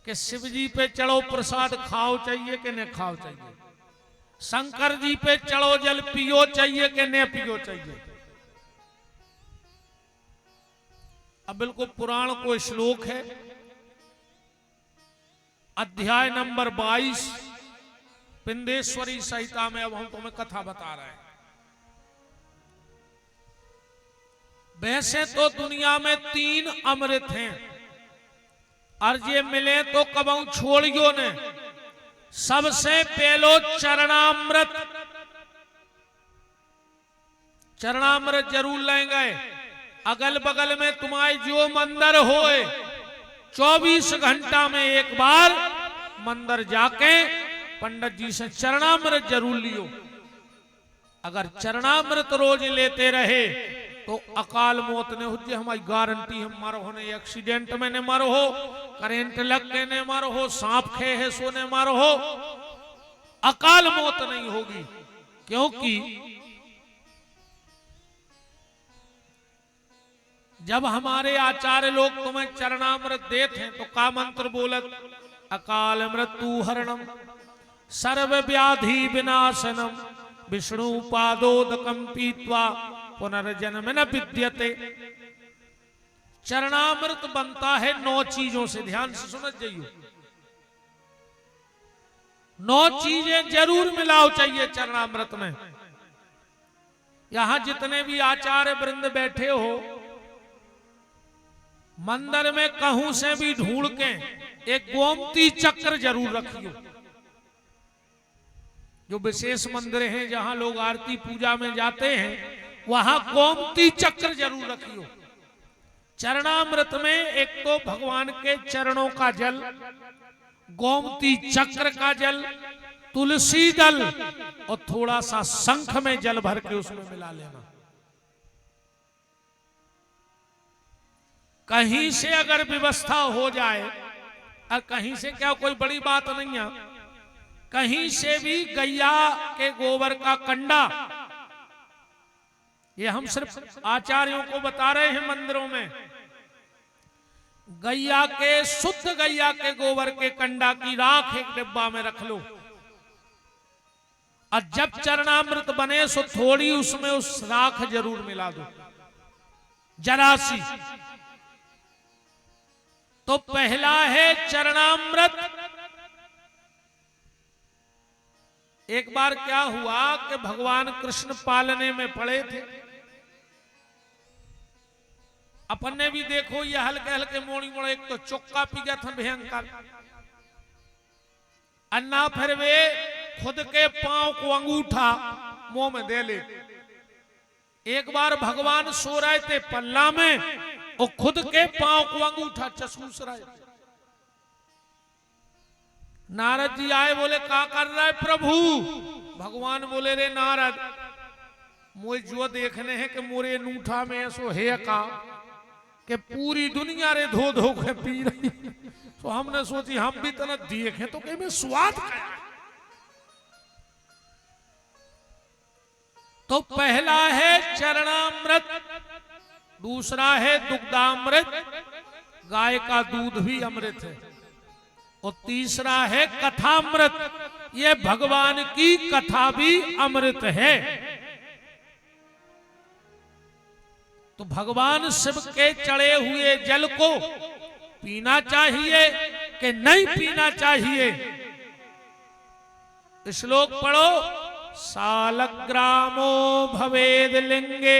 कि शिव जी पे चढ़ो प्रसाद खाओ चाहिए कि न खाओ चाहिए, शंकर जी पे चढ़ो जल पियो चाहिए कि न पियो चाहिए। अब बिल्कुल पुराण को श्लोक है, अध्याय नंबर 22 पिंडेश्वरी संहिता में। अब हम तुम्हें कथा बता रहे हैं। वैसे तो दुनिया में 3 अमृत हैं, और ये मिले तो कबहू छोड़ियो ने। सबसे पहलो चरणामृत, चरणामृत जरूर लेंगे। अगल बगल में तुम्हारे जो मंदिर होए 24 घंटा में एक बार मंदिर जाके पंडित जी से चरणामृत जरूर लियो। अगर चरणामृत रोज लेते रहे तो अकाल मौत ने हो जाए, हमारी गारंटी है। मर होने एक्सीडेंट में ने मर हो, करेंट लग के ने मर हो, सांप खे है सो ने मर हो, अकाल मौत नहीं होगी। क्योंकि जब हमारे आचार्य लोग तुम्हें चरणामृत देते हैं तो का मंत्र बोलत? अकाल मृत्यु हरणम सर्व व्याधि विनाशनम विष्णु पादोदकम पीत्वा पुनर्जन्म न विद्यते। चरणामृत बनता है 9 चीजों से। ध्यान से सुनत जाइयो, 9 चीजें जरूर मिलाओ चाहिए चरणामृत में। यहां जितने भी आचार्य वृंद बैठे हो, मंदिर में कहूं से भी ढूंढ के एक गोमती चक्र जरूर रखियो। जो विशेष मंदिर हैं जहां लोग आरती पूजा में जाते हैं, वहां गोमती चक्र जरूर रखियो। चरणामृत में एक तो भगवान के चरणों का जल, गोमती चक्र का जल, तुलसी दल और थोड़ा सा शंख में जल भर के उसमें मिला लेना। कहीं से अगर व्यवस्था हो जाए, और कहीं से क्या कोई बड़ी बात नहीं है, कहीं से भी गैया के गोबर का कंडा, ये हम सिर्फ आचार्यों को बता रहे हैं मंदिरों में, गैया के शुद्ध गैया के गोबर के कंडा की राख एक डिब्बा में रख लो। और जब चरणामृत बने सो थोड़ी उसमें उस राख जरूर मिला दो, जरा सी। तो पहला है चरणामृत। एक बार क्या हुआ कि भगवान कृष्ण पालने में पड़े थे। अपन ने भी देखो ये हल्के हल्के मोड़ी मोड़े, एक तो चुक्का पी गया था भयंकर, अन्ना फिर वे खुद के पांव को अंगूठा मुंह में दे ले। एक बार भगवान सो रहे थे पल्ला में, और खुद के पांव को अंगूठा चसूस रहे। नारद जी आए, बोले क्या कर रहा है प्रभु? भगवान बोले, रे नारद, मुझे जो देखने हैं कि मोरे अंगूठा में ऐसो है का कि पूरी दुनिया रे धो धो के पी रही। तो हमने सोची हम भी तना देखें तो कहीं में स्वाद क्या। तो पहला है चरणामृत, दूसरा है दुग्धामृत, गाय का दूध भी अमृत है, और तीसरा है कथामृत, ये भगवान की कथा भी अमृत है। तो भगवान शिव के चढ़े हुए जल को पीना चाहिए कि नहीं पीना चाहिए? श्लोक पढ़ो, सालग्रामो भवेद लिंगे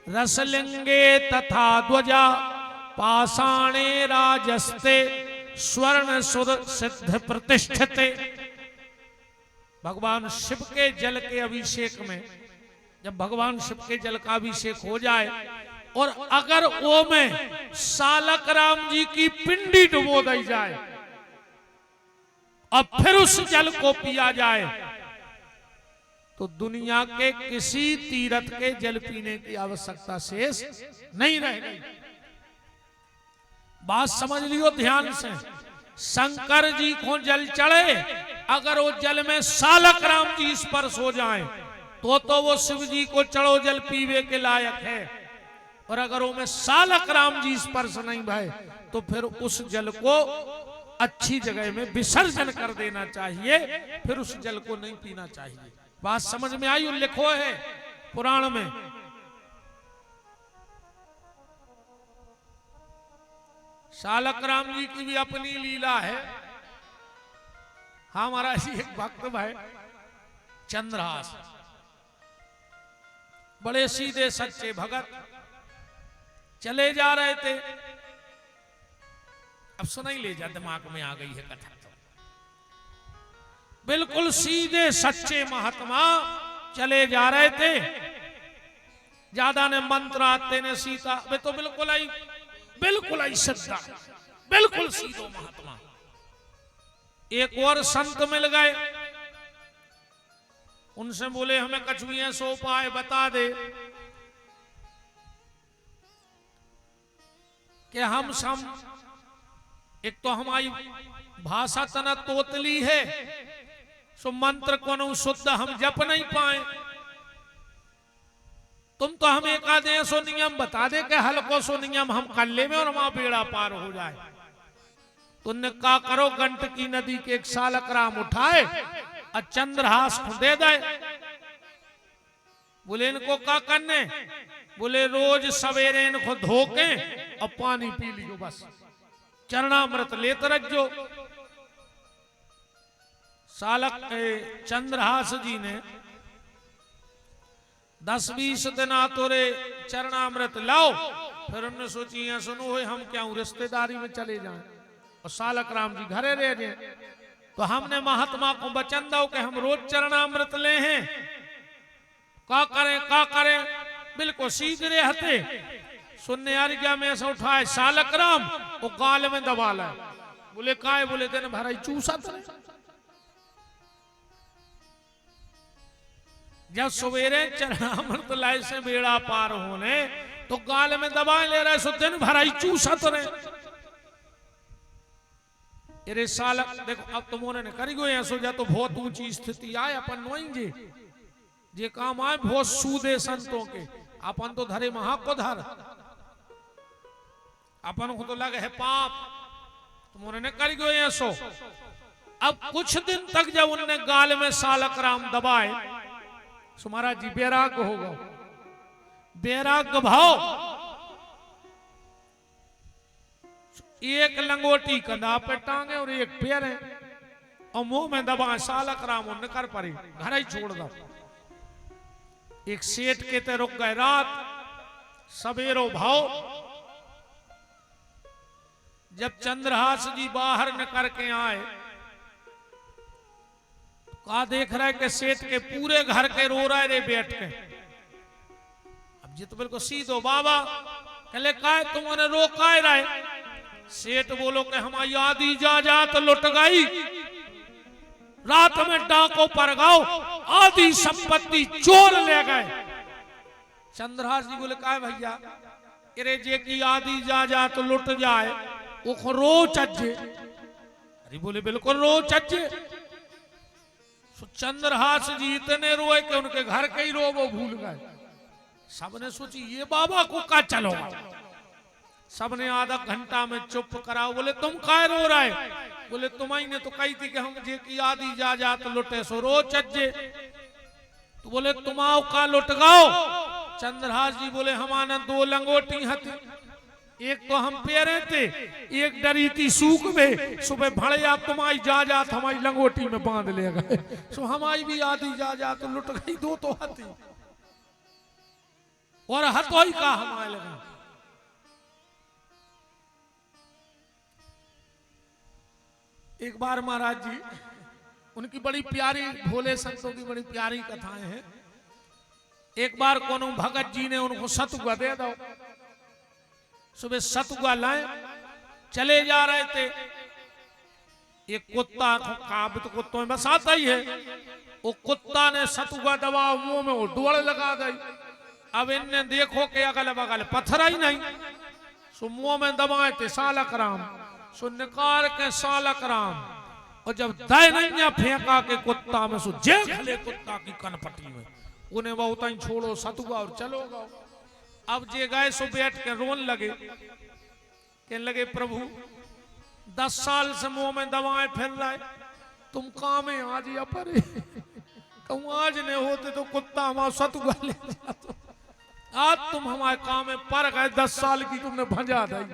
रसलिंगे तथा ध्वजा पाषाणे राजस्ते स्वर्ण सुर सिद्ध प्रतिष्ठिते। भगवान शिव के जल के अभिषेक में, जब भगवान शिव के जल का अभिषेक हो जाए और अगर वो में सालक राम जी की पिंडी डुबो दी जाए और फिर उस जल को पिया जाए, तो दुनिया के किसी तीर्थ के जल पीने की आवश्यकता शेष नहीं रहेगी। बात समझ लियो ध्यान से। शंकर जी को जल चढ़े, अगर वो जल में सालक राम जी स्पर्श हो जाएं, तो वो शिव जी को चढ़ो जल पीवे के लायक है। और अगर वो में सालक राम जी स्पर्श नहीं भाई, तो फिर उस जल को अच्छी जगह में विसर्जन कर देना चाहिए, फिर उस जल को नहीं पीना चाहिए। बात समझ में आई? लिखो है पुराण में। सालक राम जी की भी अपनी लीला है। हमारा एक भक्त भाई चंद्रहास, बड़े सीधे सच्चे भगत, चले जा रहे थे। अब सुनाई ले जा, दिमाग में आ गई है कथा। तो बिल्कुल सीधे सच्चे महात्मा चले जा रहे थे। ज्यादा ने मंत्र आते ने सीता, वे तो बिल्कुल आई श्रद्धा, बिल्कुल सीधो महात्मा। एक और संत मिल गए, उनसे बोले हमें कछुए सो पाए बता दे कि हम सम, एक तो हमारी भाषा तना तोतली है, सो मंत्र को शुद्ध हम जप नहीं पाए। तुम तो हमें एक आधे सो नियम बता दे कि हल्को सो नियम हम कर ले में और वहां बेड़ा पार हो जाए। तुमने का करो, गंडकी नदी के एक सालक राम उठाए और चंद्रहास को दे दे। बोले इनको का करने? बोले रोज सवेरे इनको धोके और पानी पी लियो, बस चरणामृत लेते रखो। सालक चंद्रहास जी ने 10-20 दिन तोरे चरणामृत लाओ। फिर उन्होंने सोची है सुनो है हम क्या रिश्तेदारी में चले जाएं और सालक राम जी घरे रह जाए। तो हमने महात्मा को वचन दो कि हम रोज चरणामृत ले हैं। का करें बिल्कुल सीधे रहते। सुनने आ गया में ऐसा उठाए सालक राम वो गाल में दबा लाए। बोले काय? बोले तेने भराई चूसा था। जब सवेरे चरणामृत लाए से बेड़ा पार होने तो गाल में दबाए ले रहे, सो दिन भराई चूसा तो रहे। अरे सालक देखो, अब तुमने ने करी गो ऐसो जा तो बहुत ऊंची स्थिति आए अपन नोएंगे जे काम आए बहुत सूदे संतों के। अपन तो धरे महा को धर, अपन को तो लगे है पाप। तुमने ने करी गो ऐसो। अब कुछ दिन तक जब उनने गाल में सालक राम दबाए, सो महाराज जी बैराग होगा, बैराग भाव। एक लंगोटी कंधा पे टांगे और एक पैर है और मुंह में दबा। सालक राम उन्हें कर पड़ी, घर ही छोड़ दो। एक सेठ के ते रुक गए। रात सवेरो भाव जब चंद्रहास जी बाहर निकल के आए, का देख रहा है कि सेठ के पूरे घर के रो रहे रे बैठ के। अब जी तो बिल्कुल सीधो बाबा कहले काय तुमने रोका रहे? सेठ बोलो कि हमारी आधी जायदाद लुट गई, रात में डाको पर गाओ, आधी संपत्ति चोर ले गए। चंद्रहास जी बोले काय भैया? अरे जे की आधी जायदाद लुट जाए वो रो चज्जे। अरे बोले बिल्कुल रो चज्जे। चंद्रहास जी इतने रोए कि उनके घर के ही रो वो भूल गए। सबने सोची ये बाबा को का चलो। सबने आधा घंटा में चुप कराओ। बोले तुम काय रो रहे? बोले तुम्हारी ने तो कही थी कि हम जे की आधी जायदाद लुटे सो रो चज्जे। तो बोले तुमाओ का लुट गाओ? चंद्रहास जी बोले हमारा 2 लंगोटी हती, एक तो हम पेरे थे, एक डरी थी सूख में। सुबह भड़े आप तुम्हारी जायदाद हमारी लंगोटी में बांध ले गए, सो हमारी भी आधी जायदाद तो लुट गई। 2 तो हती और हथोई का हमारे लगा। एक बार महाराज जी, उनकी बड़ी प्यारी, भोले संतों की बड़ी प्यारी कथाएं हैं। एक बार कोनो भगत जी ने उनको सतुआ दे दो। सुबह सतुआ लाए, चले जा रहे थे। एक कुत्ता काबित कुत्तों में बस आता ही है। वो कुत्ता ने सतुआ दबा मुंह में डोल लगा दी। अब इनने देखो कि अगल बगल पत्थर ही नहीं, सो मुंह में दबाए थे सालक राम। सो निकाल के सालक राम और जब दैनिया फेंका के कुत्ता में, सो जे खले कुत्ता की कनपटी में। उन्हें बहुत ही छोड़ो सतुआ और चलो गो। अब जे गए सो बैठ के रोन लगे, कहने लगे प्रभु 10 साल से मुंह में दवाएं फिर रहे, तुम काम में आज या परे कहूँ आज नहीं होते तो कुत्ता हमारा सतुआ ले जाता। आज तुम हमारे काम में पर गए, 10 साल की तुमने भंजा दी।